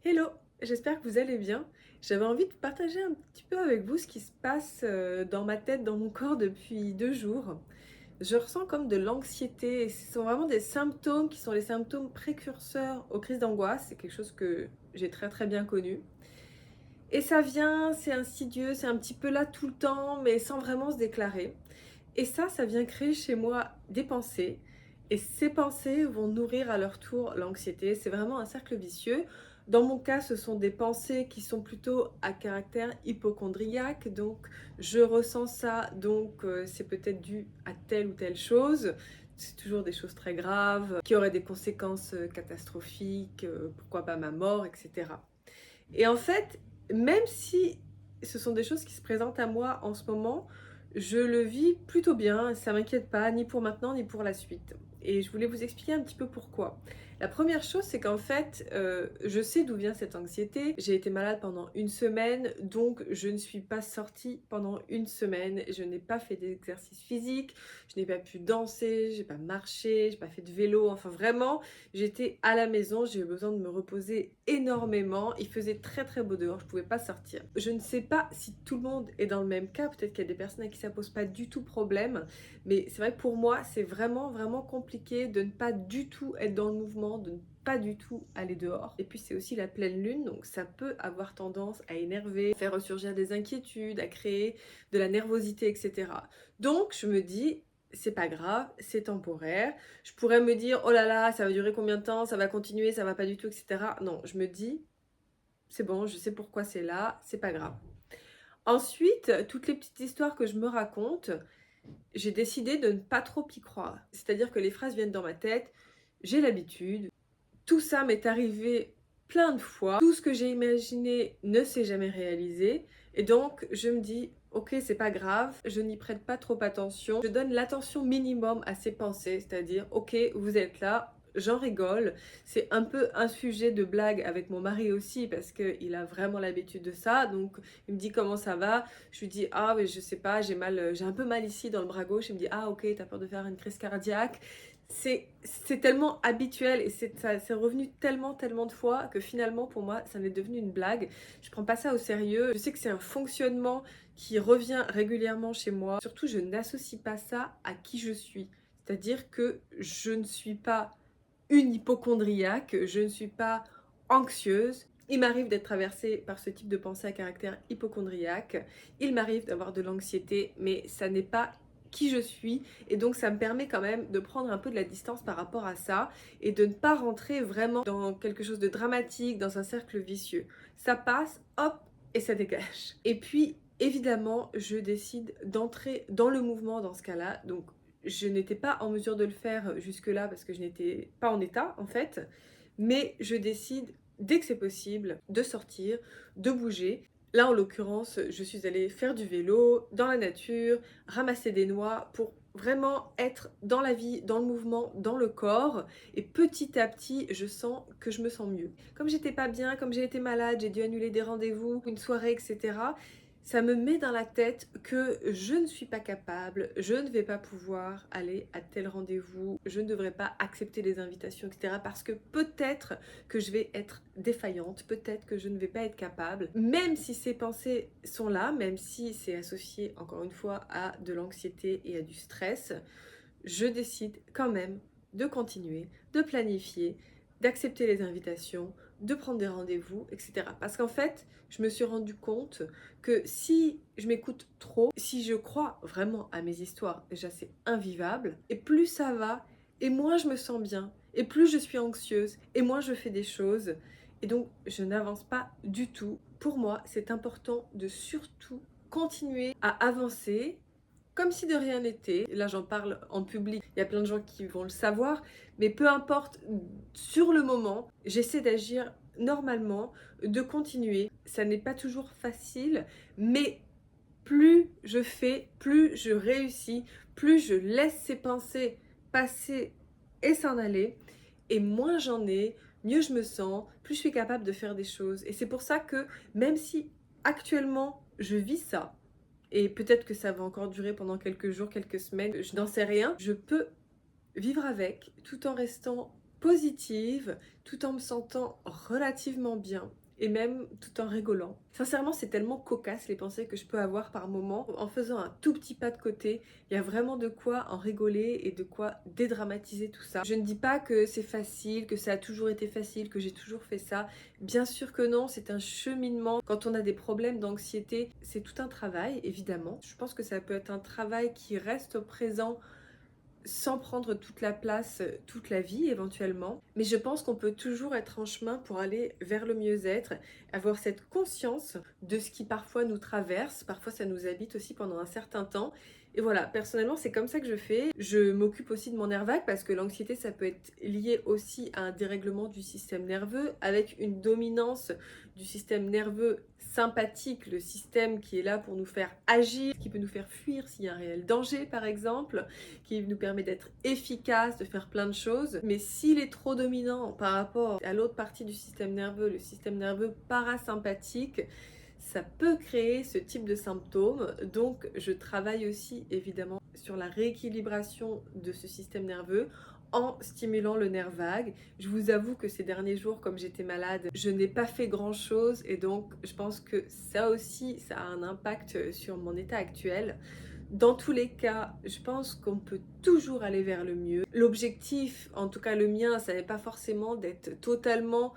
Hello, j'espère que vous allez bien. J'avais envie de partager un petit peu avec vous ce qui se passe dans ma tête, dans mon corps depuis 2 jours. Je ressens comme de l'anxiété et ce sont vraiment des symptômes qui sont les symptômes précurseurs aux crises d'angoisse. C'est quelque chose que j'ai très très bien connu. Et ça vient, c'est insidieux, c'est un petit peu là tout le temps, mais sans vraiment se déclarer. Et ça vient créer chez moi des pensées. Et ces pensées vont nourrir à leur tour l'anxiété. C'est vraiment un cercle vicieux. Dans mon cas, ce sont des pensées qui sont plutôt à caractère hypocondriaque. Donc, je ressens ça. Donc, c'est peut-être dû à telle ou telle chose. C'est toujours des choses très graves qui auraient des conséquences catastrophiques. Pourquoi pas ma mort, etc. Et en fait, même si ce sont des choses qui se présentent à moi en ce moment, je le vis plutôt bien, ça m'inquiète pas, ni pour maintenant, ni pour la suite. Et je voulais vous expliquer un petit peu pourquoi. La première chose, c'est qu'en fait, je sais d'où vient cette anxiété. J'ai été malade pendant une semaine, donc je ne suis pas sortie pendant une semaine. Je n'ai pas fait d'exercice physique, je n'ai pas pu danser, j'ai pas marché, j'ai pas fait de vélo. Enfin, vraiment, j'étais à la maison, j'ai eu besoin de me reposer énormément. Il faisait très très beau dehors, je pouvais pas sortir. Je ne sais pas si tout le monde est dans le même cas, peut-être qu'il y a des personnes à qui ça pose pas du tout problème, mais c'est vrai que pour moi, c'est vraiment vraiment compliqué de ne pas du tout être dans le mouvement, de ne pas du tout aller dehors. Et puis c'est aussi la pleine lune, donc ça peut avoir tendance à énerver, à faire ressurgir des inquiétudes, à créer de la nervosité, etc. Donc je me dis, c'est pas grave, c'est temporaire. Je pourrais me dire, oh là là, ça va durer combien de temps, ça va continuer, ça va pas du tout, etc. Non, je me dis, c'est bon, je sais pourquoi c'est là, c'est pas grave. Ensuite, toutes les petites histoires que je me raconte, j'ai décidé de ne pas trop y croire. C'est-à-dire que les phrases viennent dans ma tête, j'ai l'habitude, tout ça m'est arrivé plein de fois, tout ce que j'ai imaginé ne s'est jamais réalisé, et donc je me dis, ok, c'est pas grave, je n'y prête pas trop attention, je donne l'attention minimum à ces pensées, c'est-à-dire, ok, vous êtes là, j'en rigole, c'est un peu un sujet de blague avec mon mari aussi, parce qu'il a vraiment l'habitude de ça, donc il me dit comment ça va, je lui dis, ah mais je sais pas, j'ai mal, j'ai un peu mal ici dans le bras gauche, il me dit, ah ok, t'as peur de faire une crise cardiaque, c'est tellement habituel et c'est revenu tellement de fois que finalement pour moi ça en est devenu une blague. Je prends pas ça au sérieux. Je sais que c'est un fonctionnement qui revient régulièrement chez moi. Surtout je n'associe pas ça à qui je suis. C'est-à-dire que je ne suis pas une hypocondriaque, je ne suis pas anxieuse. Il m'arrive d'être traversée par ce type de pensée à caractère hypocondriaque. Il m'arrive d'avoir de l'anxiété, mais ça n'est pas qui je suis. Et donc ça me permet quand même de prendre un peu de la distance par rapport à ça et de ne pas rentrer vraiment dans quelque chose de dramatique, dans un cercle vicieux. Ça passe, hop, et ça dégage. Et puis, évidemment, je décide d'entrer dans le mouvement dans ce cas-là. Donc je n'étais pas en mesure de le faire jusque-là parce que je n'étais pas en état en fait, mais je décide dès que c'est possible de sortir, de bouger. Là en l'occurrence, je suis allée faire du vélo dans la nature, ramasser des noix pour vraiment être dans la vie, dans le mouvement, dans le corps et petit à petit, je sens que je me sens mieux. Comme j'étais pas bien, comme j'ai été malade, j'ai dû annuler des rendez-vous, une soirée, etc. Ça me met dans la tête que je ne suis pas capable, je ne vais pas pouvoir aller à tel rendez-vous, je ne devrais pas accepter les invitations, etc. Parce que peut-être que je vais être défaillante, peut-être que je ne vais pas être capable. Même si ces pensées sont là, même si c'est associé encore une fois à de l'anxiété et à du stress, je décide quand même de continuer, de planifier, d'accepter les invitations, de prendre des rendez-vous, etc. Parce qu'en fait, je me suis rendu compte que si je m'écoute trop, si je crois vraiment à mes histoires, déjà c'est invivable, et plus ça va, et moins je me sens bien, et plus je suis anxieuse, et moins je fais des choses, et donc je n'avance pas du tout. Pour moi, c'est important de surtout continuer à avancer comme si de rien n'était. Là, j'en parle en public, il y a plein de gens qui vont le savoir, mais peu importe, sur le moment, j'essaie d'agir normalement, de continuer. Ça n'est pas toujours facile, mais plus je fais, plus je réussis, plus je laisse ces pensées passer et s'en aller, et moins j'en ai, mieux je me sens, plus je suis capable de faire des choses. Et c'est pour ça que même si actuellement je vis ça, et peut-être que ça va encore durer pendant quelques jours, quelques semaines, je n'en sais rien, je peux vivre avec tout en restant positive, tout en me sentant relativement bien et même tout en rigolant. Sincèrement, c'est tellement cocasse les pensées que je peux avoir par moment. En faisant un tout petit pas de côté, il y a vraiment de quoi en rigoler et de quoi dédramatiser tout ça. Je ne dis pas que c'est facile, que ça a toujours été facile, que j'ai toujours fait ça. Bien sûr que non, c'est un cheminement. Quand on a des problèmes d'anxiété, c'est tout un travail, évidemment. Je pense que ça peut être un travail qui reste présent sans prendre toute la place, toute la vie éventuellement. Mais je pense qu'on peut toujours être en chemin pour aller vers le mieux-être, avoir cette conscience de ce qui parfois nous traverse, parfois ça nous habite aussi pendant un certain temps. Et voilà, personnellement, c'est comme ça que je fais. Je m'occupe aussi de mon nerf vague parce que l'anxiété, ça peut être lié aussi à un dérèglement du système nerveux avec une dominance du système nerveux sympathique, le système qui est là pour nous faire agir, qui peut nous faire fuir s'il y a un réel danger par exemple, qui nous permet d'être efficace, de faire plein de choses. Mais s'il est trop dominant par rapport à l'autre partie du système nerveux, le système nerveux parasympathique, ça peut créer ce type de symptômes. Donc je travaille aussi évidemment sur la rééquilibration de ce système nerveux en stimulant le nerf vague. Je vous avoue que ces derniers jours, comme j'étais malade, je n'ai pas fait grand chose et donc je pense que ça aussi, ça a un impact sur mon état actuel. Dans tous les cas, je pense qu'on peut toujours aller vers le mieux. L'objectif, en tout cas le mien, ça n'est pas forcément d'être totalement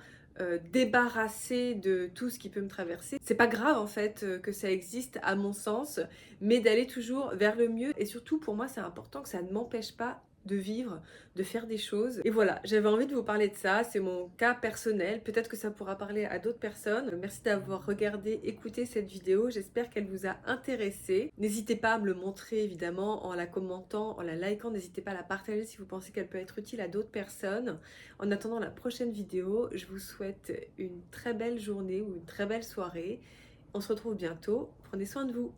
débarrassé de tout ce qui peut me traverser. C'est pas grave en fait que ça existe à mon sens, mais d'aller toujours vers le mieux et surtout pour moi c'est important que ça ne m'empêche pas de vivre, de faire des choses. Et voilà, j'avais envie de vous parler de ça, c'est mon cas personnel, peut-être que ça pourra parler à d'autres personnes. Merci d'avoir regardé, écouté cette vidéo, j'espère qu'elle vous a intéressé. N'hésitez pas à me le montrer évidemment en la commentant, en la likant, n'hésitez pas à la partager si vous pensez qu'elle peut être utile à d'autres personnes. En attendant la prochaine vidéo, je vous souhaite une très belle journée ou une très belle soirée. On se retrouve bientôt, prenez soin de vous.